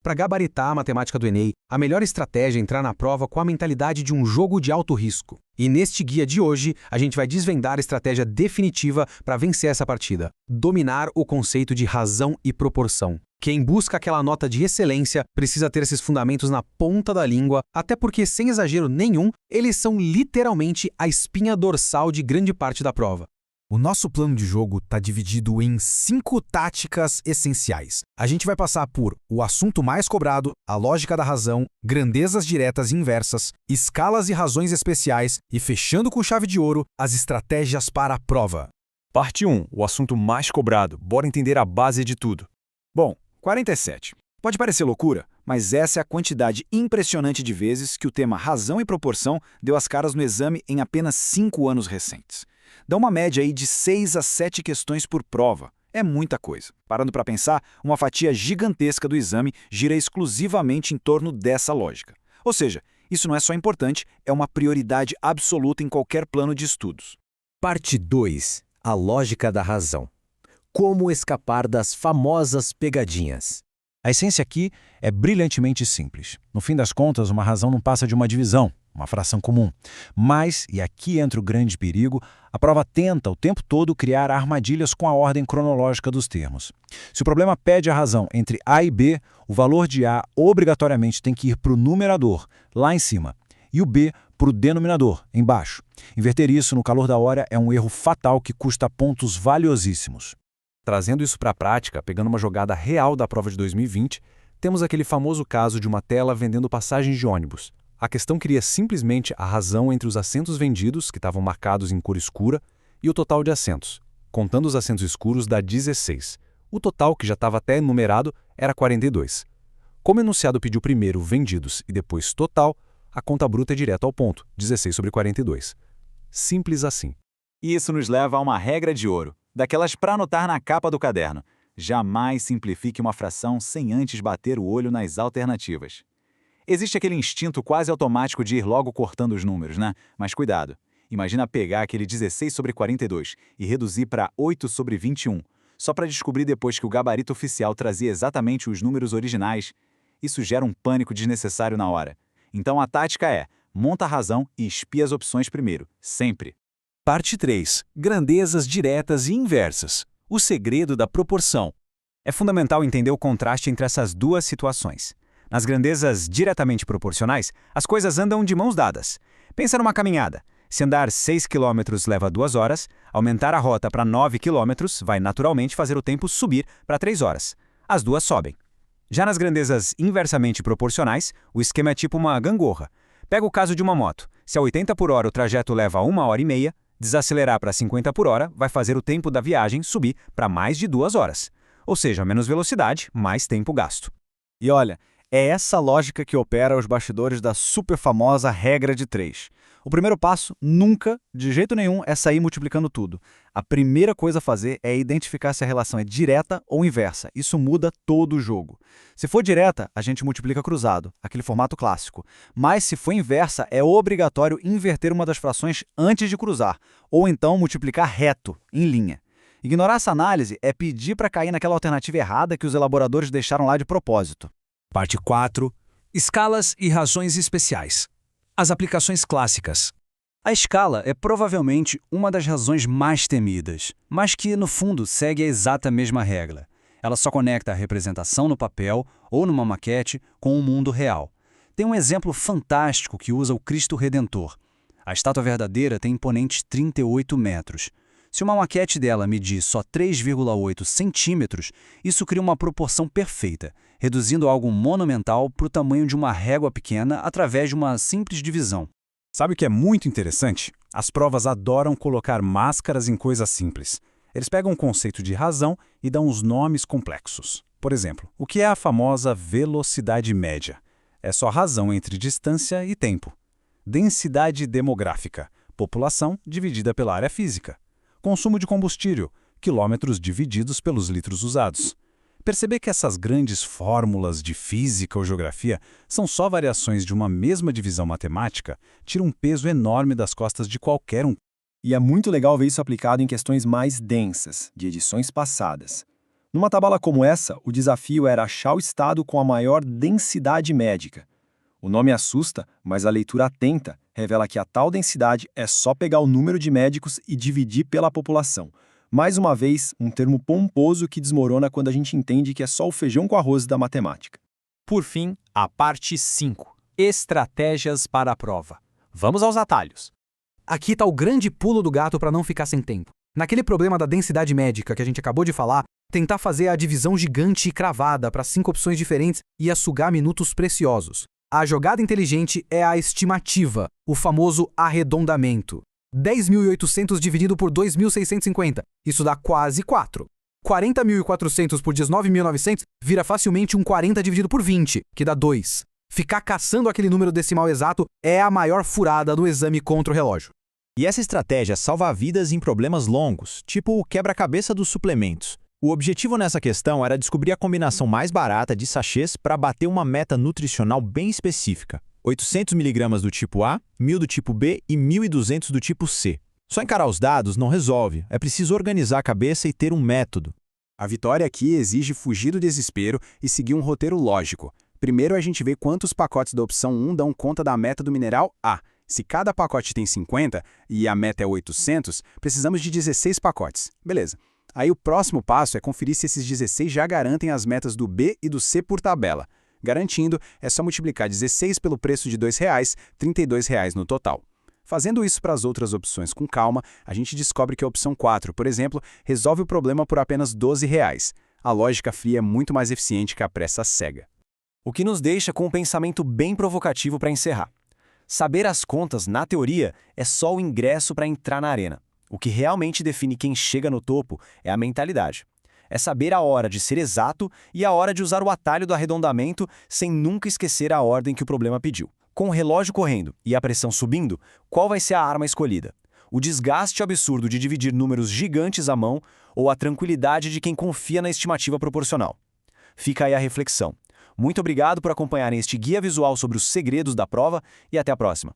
Para gabaritar a matemática do Enem, a melhor estratégia é entrar na prova com a mentalidade de um jogo de alto risco. E neste guia de hoje, a gente vai desvendar a estratégia definitiva para vencer essa partida. Dominar o conceito de razão e proporção. Quem busca aquela nota de excelência precisa ter esses fundamentos na ponta da língua, até porque, sem exagero nenhum, eles são literalmente a espinha dorsal de grande parte da prova. O nosso plano de jogo está dividido em 5 táticas essenciais. A gente vai passar por o assunto mais cobrado, a lógica da razão, grandezas diretas e inversas, escalas e razões especiais e, fechando com chave de ouro, as estratégias para a prova. Parte 1. O assunto mais cobrado. Bora entender a base de tudo. Bom, 47. Pode parecer loucura, mas essa é a quantidade impressionante de vezes que o tema razão e proporção deu as caras no exame em apenas 5 anos recentes. Dá uma média aí de 6 a 7 questões por prova. É muita coisa. Parando para pensar, uma fatia gigantesca do exame gira exclusivamente em torno dessa lógica. Ou seja, isso não é só importante, é uma prioridade absoluta em qualquer plano de estudos. Parte 2. A lógica da razão. Como escapar das famosas pegadinhas. A essência aqui é brilhantemente simples. No fim das contas, uma razão não passa de uma divisão, uma fração comum. Mas, e aqui entra o grande perigo, a prova tenta o tempo todo criar armadilhas com a ordem cronológica dos termos. Se o problema pede a razão entre A e B, o valor de A obrigatoriamente tem que ir para o numerador, lá em cima, e o B para o denominador, embaixo. Inverter isso no calor da hora é um erro fatal que custa pontos valiosíssimos. Trazendo isso para a prática, pegando uma jogada real da prova de 2020, temos aquele famoso caso de uma tela vendendo passagens de ônibus. A questão queria simplesmente a razão entre os assentos vendidos, que estavam marcados em cor escura, e o total de assentos. Contando os assentos escuros dá 16. O total, que já estava até numerado, era 42. Como o enunciado pediu primeiro vendidos e depois total, a conta bruta é direto ao ponto, 16 sobre 42. Simples assim. E isso nos leva a uma regra de ouro, daquelas para anotar na capa do caderno. Jamais simplifique uma fração sem antes bater o olho nas alternativas. Existe aquele instinto quase automático de ir logo cortando os números, né? Mas cuidado. Imagina pegar aquele 16 sobre 42 e reduzir para 8 sobre 21, só para descobrir depois que o gabarito oficial trazia exatamente os números originais. Isso gera um pânico desnecessário na hora. Então a tática é, monta a razão e espia as opções primeiro, sempre. Parte 3. Grandezas diretas e inversas. O segredo da proporção. É fundamental entender o contraste entre essas duas situações. Nas grandezas diretamente proporcionais, as coisas andam de mãos dadas. Pensa numa caminhada. Se andar 6 km leva 2 horas, aumentar a rota para 9 km vai naturalmente fazer o tempo subir para 3 horas. As duas sobem. Já nas grandezas inversamente proporcionais, o esquema é tipo uma gangorra. Pega o caso de uma moto. Se a 80 por hora o trajeto leva 1h30, desacelerar para 50 por hora vai fazer o tempo da viagem subir para mais de 2 horas. Ou seja, menos velocidade, mais tempo gasto. E olha, é essa lógica que opera os bastidores da super famosa regra de 3. O primeiro passo, nunca, de jeito nenhum, é sair multiplicando tudo. A primeira coisa a fazer é identificar se a relação é direta ou inversa. Isso muda todo o jogo. Se for direta, a gente multiplica cruzado, aquele formato clássico. Mas se for inversa, é obrigatório inverter uma das frações antes de cruzar, ou então multiplicar reto, em linha. Ignorar essa análise é pedir para cair naquela alternativa errada que os elaboradores deixaram lá de propósito. Parte 4. Escalas e razões especiais. As aplicações clássicas. A escala é provavelmente uma das razões mais temidas, mas que, no fundo, segue a exata mesma regra. Ela só conecta a representação no papel ou numa maquete com o mundo real. Tem um exemplo fantástico que usa o Cristo Redentor. A estátua verdadeira tem imponentes 38 metros. Se uma maquete dela medir só 3,8 centímetros, isso cria uma proporção perfeita, reduzindo algo monumental para o tamanho de uma régua pequena através de uma simples divisão. Sabe o que é muito interessante? As provas adoram colocar máscaras em coisas simples. Eles pegam o conceito de razão e dão os nomes complexos. Por exemplo, o que é a famosa velocidade média? É só razão entre distância e tempo. Densidade demográfica, população dividida pela área física. Consumo de combustível, quilômetros divididos pelos litros usados. Perceber que essas grandes fórmulas de física ou geografia são só variações de uma mesma divisão matemática tira um peso enorme das costas de qualquer um. E é muito legal ver isso aplicado em questões mais densas, de edições passadas. Numa tabela como essa, o desafio era achar o estado com a maior densidade médica. O nome assusta, mas a leitura atenta revela que a tal densidade é só pegar o número de médicos e dividir pela população. Mais uma vez, um termo pomposo que desmorona quando a gente entende que é só o feijão com arroz da matemática. Por fim, a parte 5. Estratégias para a prova. Vamos aos atalhos. Aqui está o grande pulo do gato para não ficar sem tempo. Naquele problema da densidade médica que a gente acabou de falar, tentar fazer a divisão gigante e cravada para 5 opções diferentes ia sugar minutos preciosos. A jogada inteligente é a estimativa, o famoso arredondamento. 10.800 dividido por 2.650, isso dá quase 4. 40.400 por 19.900 vira facilmente um 40 dividido por 20, que dá 2. Ficar caçando aquele número decimal exato é a maior furada do exame contra o relógio. E essa estratégia salva vidas em problemas longos, tipo o quebra-cabeça dos suplementos. O objetivo nessa questão era descobrir a combinação mais barata de sachês para bater uma meta nutricional bem específica. 800 mg do tipo A, 1.000 do tipo B e 1.200 do tipo C. Só encarar os dados não resolve, é preciso organizar a cabeça e ter um método. A vitória aqui exige fugir do desespero e seguir um roteiro lógico. Primeiro a gente vê quantos pacotes da opção 1 dão conta da meta do mineral A. Se cada pacote tem 50 e a meta é 800, precisamos de 16 pacotes. Beleza. Aí o próximo passo é conferir se esses 16 já garantem as metas do B e do C por tabela. Garantindo, é só multiplicar 16 pelo preço de R$ 2,00, R$ 32,00 no total. Fazendo isso para as outras opções com calma, a gente descobre que a opção 4, por exemplo, resolve o problema por apenas R$ 12,00. A lógica fria é muito mais eficiente que a pressa cega. O que nos deixa com um pensamento bem provocativo para encerrar. Saber as contas, na teoria, é só o ingresso para entrar na arena. O que realmente define quem chega no topo é a mentalidade. É saber a hora de ser exato e a hora de usar o atalho do arredondamento sem nunca esquecer a ordem que o problema pediu. Com o relógio correndo e a pressão subindo, qual vai ser a arma escolhida? O desgaste absurdo de dividir números gigantes à mão ou a tranquilidade de quem confia na estimativa proporcional? Fica aí a reflexão. Muito obrigado por acompanharem este guia visual sobre os segredos da prova e até a próxima.